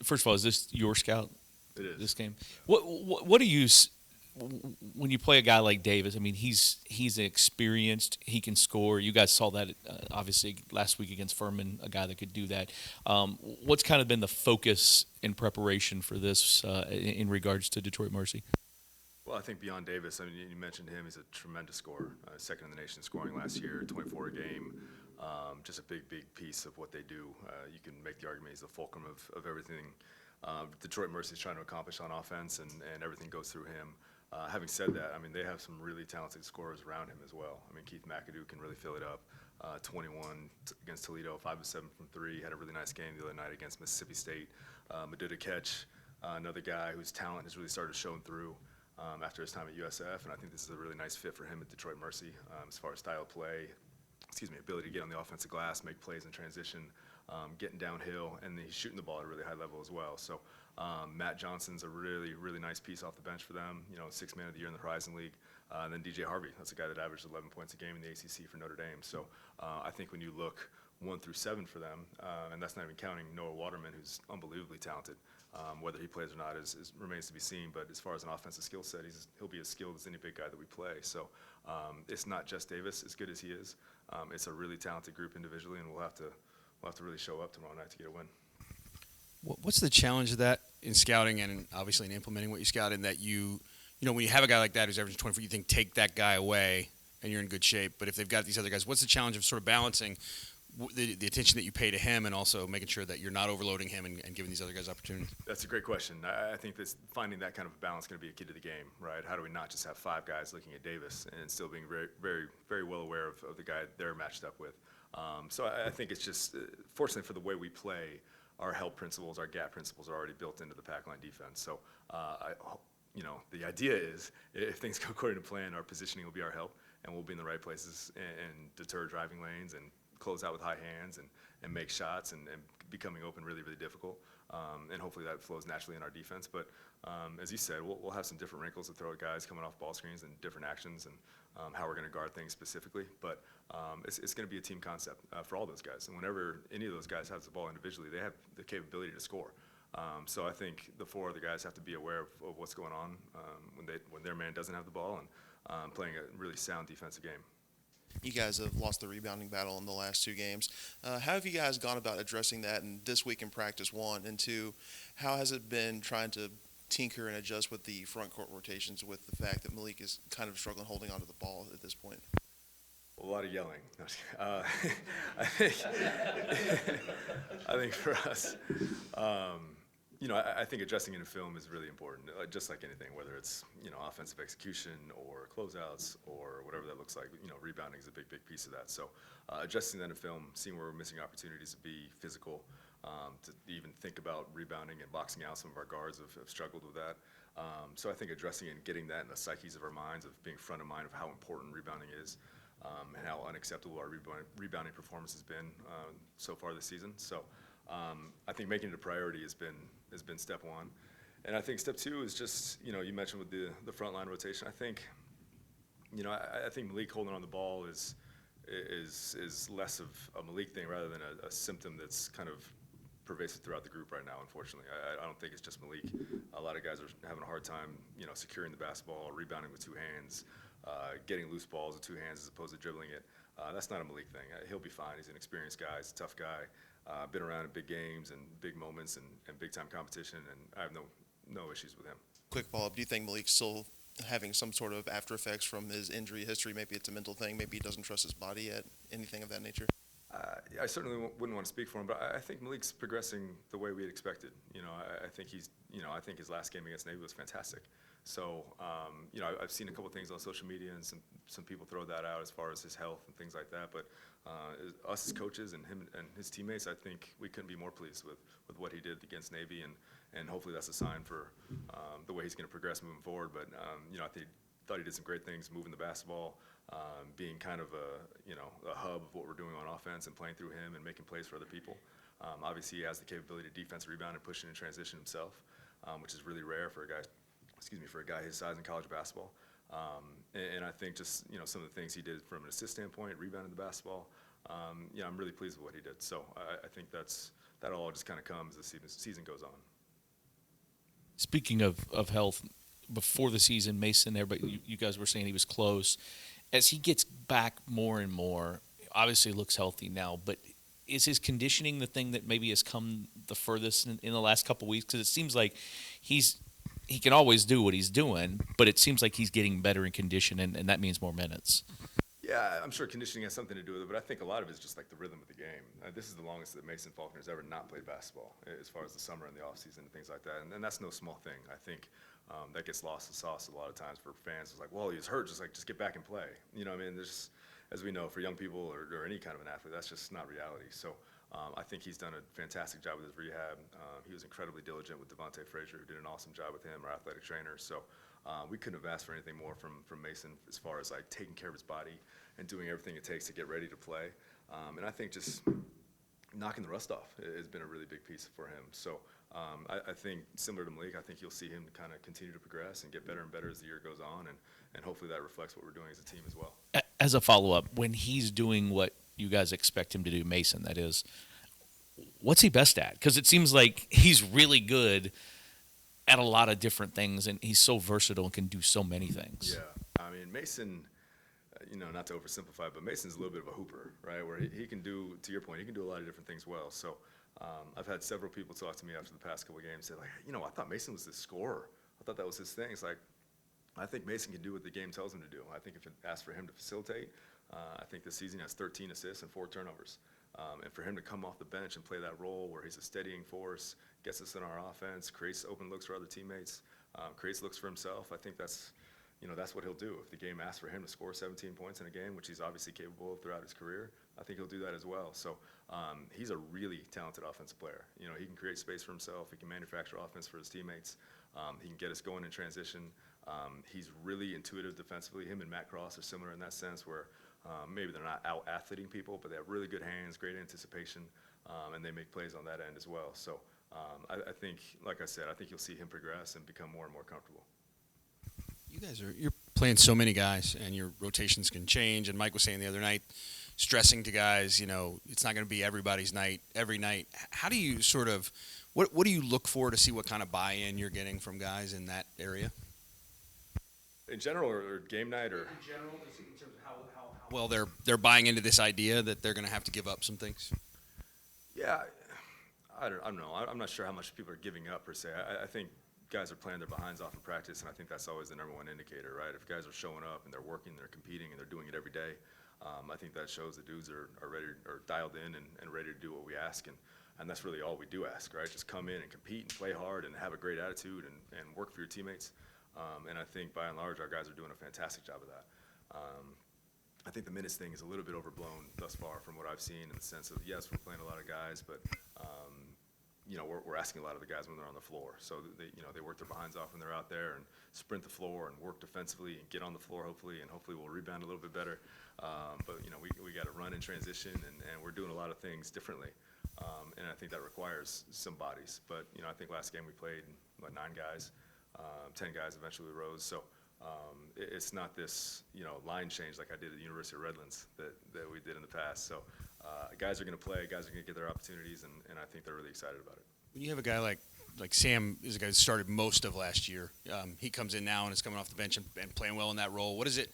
First of all, is this your scout? It is. This game. What do you when you play a guy like Davis? I mean, he's experienced. He can score. You guys saw that obviously last week against Furman, a guy that could do that. What's kind of been the focus in preparation for this in regards to Detroit Mercy? Well, I think beyond Davis, I mean, you mentioned him. He's a tremendous scorer, second in the nation scoring last year, 24 a game. Just a big piece of what they do. You can make the argument he's the fulcrum of everything Detroit Mercy is trying to accomplish on offense, and everything goes through him. Having said that, I mean, they have some really talented scorers around him as well. I mean, Keith McAdoo can really fill it up. 21 against Toledo, 5 of 7 from 3. Had a really nice game the other night against Mississippi State. Did a catch. Another guy whose talent has really started showing through after his time at USF, and I think this is a really nice fit for him at Detroit Mercy as far as style of play, ability to get on the offensive glass, make plays in transition, getting downhill, and he's shooting the ball at a really high level as well. So Matt Johnson's a really nice piece off the bench for them, sixth man of the year in the Horizon League. And then DJ Harvey, that's a guy that averaged 11 points a game in the ACC for Notre Dame. So I think when you look 1 through 7 for them, and that's not even counting Noah Waterman, who's unbelievably talented. Whether he plays or not remains to be seen. But as far as an offensive skill set, he'll be as skilled as any big guy that we play. So it's not just Davis, as good as he is. It's a really talented group individually, and we'll have to really show up tomorrow night to get a win. What's the challenge of that in scouting and obviously in implementing what you scout in that when you have a guy like that who's averaging 24, you think take that guy away and you're in good shape. But if they've got these other guys, what's the challenge of sort of balancing the attention that you pay to him and also making sure that you're not overloading him and giving these other guys opportunities? That's a great question. I think finding that kind of balance is going to be a key to the game, right? How do we not just have 5 guys looking at Davis and still being very well aware of the guy they're matched up with? So I think it's just, fortunately for the way we play, our help principles, our gap principles are already built into the pack line defense. So the idea is if things go according to plan, our positioning will be our help, and we'll be in the right places and deter driving lanes and close out with high hands and make shots and becoming open really difficult. And hopefully that flows naturally in our defense. But as you said, we'll have some different wrinkles to throw at guys coming off ball screens and different actions and how we're going to guard things specifically. But it's going to be a team concept for all those guys. And whenever any of those guys has the ball individually, they have the capability to score. So I think the 4 other guys have to be aware of what's going on when their man doesn't have the ball and playing a really sound defensive game. You guys have lost the rebounding battle in the last 2 games. How have you guys gone about addressing that in this week in practice, 1? And 2, how has it been trying to tinker and adjust with the front court rotations with the fact that Malik is kind of struggling holding onto the ball at this point? A lot of yelling. I think for us, I think addressing in film is really important, just like anything, whether it's, offensive execution or closeouts or whatever that looks like. Rebounding is a big piece of that. So addressing that in film, seeing where we're missing opportunities to be physical, to even think about rebounding and boxing out. Some of our guards have struggled with that. So I think addressing and getting that in the psyches of our minds, of being front of mind of how important rebounding is, and how unacceptable our rebounding performance has been so far this season. So I think making it a priority has been step 1. And I think step 2 is just, you mentioned with the front line rotation. I think Malik holding on the ball is less of a Malik thing rather than a symptom that's kind of pervasive throughout the group right now, unfortunately. I don't think it's just Malik. A lot of guys are having a hard time, securing the basketball, rebounding with 2 hands, getting loose balls with 2 hands as opposed to dribbling it. That's not a Malik thing. He'll be fine. He's an experienced guy. He's a tough guy. Been around in big games and big moments and big-time competition, and I have no issues with him. Quick follow-up. Do you think Malik's still having some sort of after effects from his injury history? Maybe it's a mental thing. Maybe he doesn't trust his body yet. Anything of that nature? I certainly wouldn't want to speak for him, but I think Malik's progressing the way we had expected. I think I think his last game against Navy was fantastic. So, I've seen a couple things on social media, and some people throw that out as far as his health and things like that. But us as coaches and him and his teammates, I think we couldn't be more pleased with what he did against Navy, and hopefully that's a sign for the way he's going to progress moving forward. But I thought he did some great things moving the basketball, being kind of a hub of what we're doing on offense and playing through him and making plays for other people. Obviously, he has the capability to defense, rebound, and push in transition himself, which is really rare for a guy his size in college basketball. And I think just some of the things he did from an assist standpoint, rebounding the basketball. I'm really pleased with what he did. So I think that's that all just kind of comes as the season goes on. Speaking of health, before the season, Mason there, but you guys were saying he was close. As he gets back more and more, obviously looks healthy now, but is his conditioning the thing that maybe has come the furthest in the last couple of weeks? Because it seems like he can always do what he's doing, but it seems like he's getting better in condition, and that means more minutes. Yeah, I'm sure conditioning has something to do with it, but I think a lot of it is just like the rhythm of the game. This is the longest that Mason Faulkner's ever not played basketball, as far as the summer and the offseason and things like that. And that's no small thing. I think that gets lost in sauce a lot of times for fans. It's like, well, he's hurt, just get back and play. You know what I mean? There's, as we know, for young people or any kind of an athlete, that's just not reality. So I think he's done a fantastic job with his rehab. He was incredibly diligent with Devontae Frazier, who did an awesome job with him, our athletic trainer. So we couldn't have asked for anything more from Mason as far as like taking care of his body and doing everything it takes to get ready to play. And I think just knocking the rust off has been a really big piece for him. So I think similar to Malik, I think you'll see him kind of continue to progress and get better and better as the year goes on, and hopefully that reflects what we're doing as a team as well. As a follow-up, when he's doing what you guys expect him to do, Mason, that is, what's he best at? Because it seems like he's really good at a lot of different things, and he's so versatile and can do so many things. Yeah, I mean, Mason, not to oversimplify, but Mason's a little bit of a hooper, right? Where he can do, to your point, he can do a lot of different things well. So I've had several people talk to me after the past couple of games, say like, I thought Mason was this scorer. I thought that was his thing. It's like, I think Mason can do what the game tells him to do. I think if it asks for him to facilitate, I think this season he has 13 assists and 4 turnovers. And for him to come off the bench and play that role where he's a steadying force, gets us in our offense, creates open looks for other teammates, creates looks for himself, I think that's what he'll do. If the game asks for him to score 17 points in a game, which he's obviously capable of throughout his career, I think he'll do that as well. So he's a really talented offensive player. He can create space for himself. He can manufacture offense for his teammates. He can get us going in transition. He's really intuitive defensively. Him and Matt Cross are similar in that sense where maybe they're not out-athleting people, but they have really good hands, great anticipation, and they make plays on that end as well. So I think, like I said, I think you'll see him progress and become more and more comfortable. You guys you're playing so many guys, and your rotations can change. And Mike was saying the other night, stressing to guys, it's not going to be everybody's night every night. How do you sort of, what do you look for to see what kind of buy-in you're getting from guys in that area? In general, or game night, or in general, in terms of how well they're buying into this idea that they're going to have to give up some things. Yeah, I don't know. I'm not sure how much people are giving up per se. I think guys are playing their behinds off in practice, and I think that's always the number one indicator, right? If guys are showing up and they're working, they're competing, and they're doing it every day, I think that shows the dudes are ready or dialed in and ready to do what we ask, and that's really all we do ask, right? Just come in and compete and play hard and have a great attitude and work for your teammates. And I think by and large our guys are doing a fantastic job of that. I think the minutes thing is a little bit overblown thus far from what I've seen in the sense of, yes, we're playing a lot of guys, but we're asking a lot of the guys when they're on the floor. So they work their behinds off when they're out there and sprint the floor and work defensively and get on the floor hopefully, and hopefully we'll rebound a little bit better. But we got to run in transition, and we're doing a lot of things differently. And I think that requires some bodies. But I think last game we played 9 guys, 10 guys eventually rose. So it's not this line change like I did at the University of Redlands that we did in the past. So guys are going to play, guys are going to get their opportunities, and I think they're really excited about it. When you have a guy like Sam is a guy that started most of last year, he comes in now and is coming off the bench and playing well in that role. Does it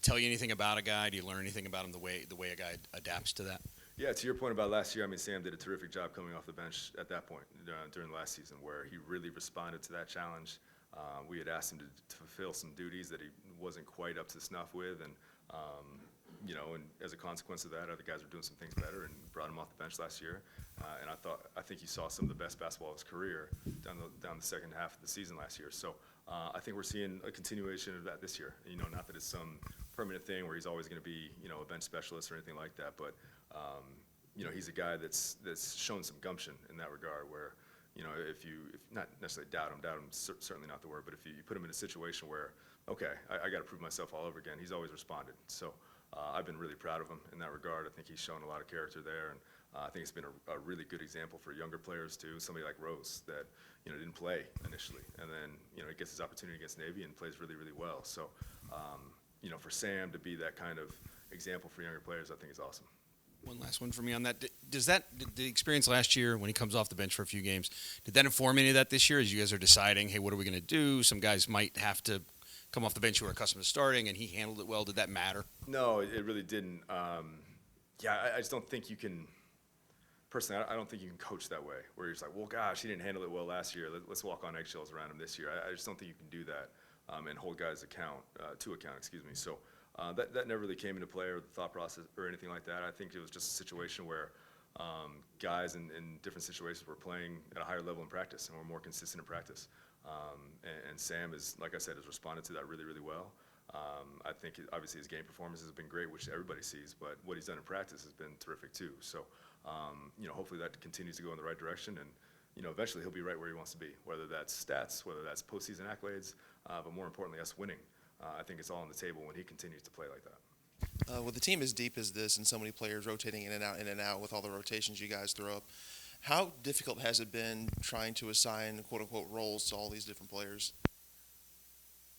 tell you anything about a guy? Do you learn anything about him the way a guy adapts to that? Yeah, to your point about last year, I mean, Sam did a terrific job coming off the bench at that point during last season where he really responded to that challenge. We had asked him to fulfill some duties that he wasn't quite up to snuff with, and and as a consequence of that, other guys were doing some things better and brought him off the bench last year. And I think he saw some of the best basketball of his career down the second half of the season last year. So I think we're seeing a continuation of that this year. Not that it's some permanent thing where he's always going to be a bench specialist or anything like that, but he's a guy that's shown some gumption in that regard where. If not necessarily doubt him certainly not the word, but if you put him in a situation where, okay, I got to prove myself all over again, he's always responded. So I've been really proud of him in that regard. I think he's shown a lot of character there, and I think it's been a really good example for younger players too. Somebody like Rose that didn't play initially, and then he gets his opportunity against Navy and plays really, really well. So for Sam to be that kind of example for younger players, I think is awesome. One last one for me on that. Does that the experience last year when he comes off the bench for a few games, did that inform any of that this year? As you guys are deciding, hey, what are we going to do? Some guys might have to come off the bench who are accustomed to starting, and he handled it well. Did that matter? No, it really didn't. Yeah, I just don't think you can. Personally, I don't think you can coach that way, where you're just like, well, gosh, he didn't handle it well last year. Let's walk on eggshells around him this year. I just don't think you can do that and hold guys to account. Excuse me. So that never really came into play, or the thought process, or anything like that. I think it was just a situation where guys in different situations were playing at a higher level in practice and were more consistent in practice. And Sam is, like I said, has responded to that really, really well. I think obviously his game performance has been great, which everybody sees, but what he's done in practice has been terrific too. So, hopefully that continues to go in the right direction, and eventually he'll be right where he wants to be, whether that's stats, whether that's postseason accolades, but more importantly, us winning. I think it's all on the table when he continues to play like that. With a team as deep as this and so many players rotating in and out with all the rotations you guys throw up, how difficult has it been trying to assign quote-unquote roles to all these different players?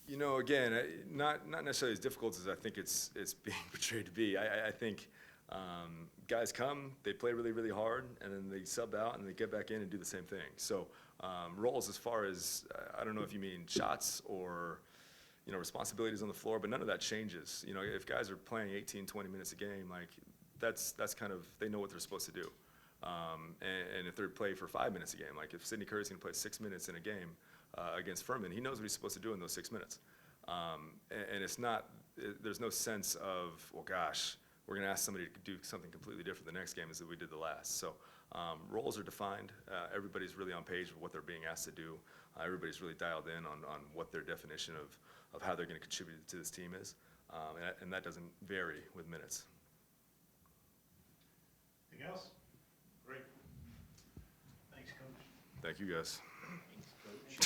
Again, not necessarily as difficult as I think it's being portrayed to be. I think guys come, they play really, really hard, and then they sub out and they get back in and do the same thing. So roles as far as, I don't know if you mean shots or responsibilities on the floor, but none of that changes. If guys are playing 18, 20 minutes a game, like that's kind of, they know what they're supposed to do. And if they're playing for 5 minutes a game, like if Sidney Curry's going to play 6 minutes in a game against Furman, he knows what he's supposed to do in those 6 minutes. And it's not, there's no sense of, well, gosh, we're going to ask somebody to do something completely different the next game as we did the last. So roles are defined. Everybody's really on page with what they're being asked to do. Everybody's really dialed in on what their definition of how they're going to contribute to this team is. And that doesn't vary with minutes. Anything else? Great. Thanks, Coach. Thank you, guys. Thanks, Coach.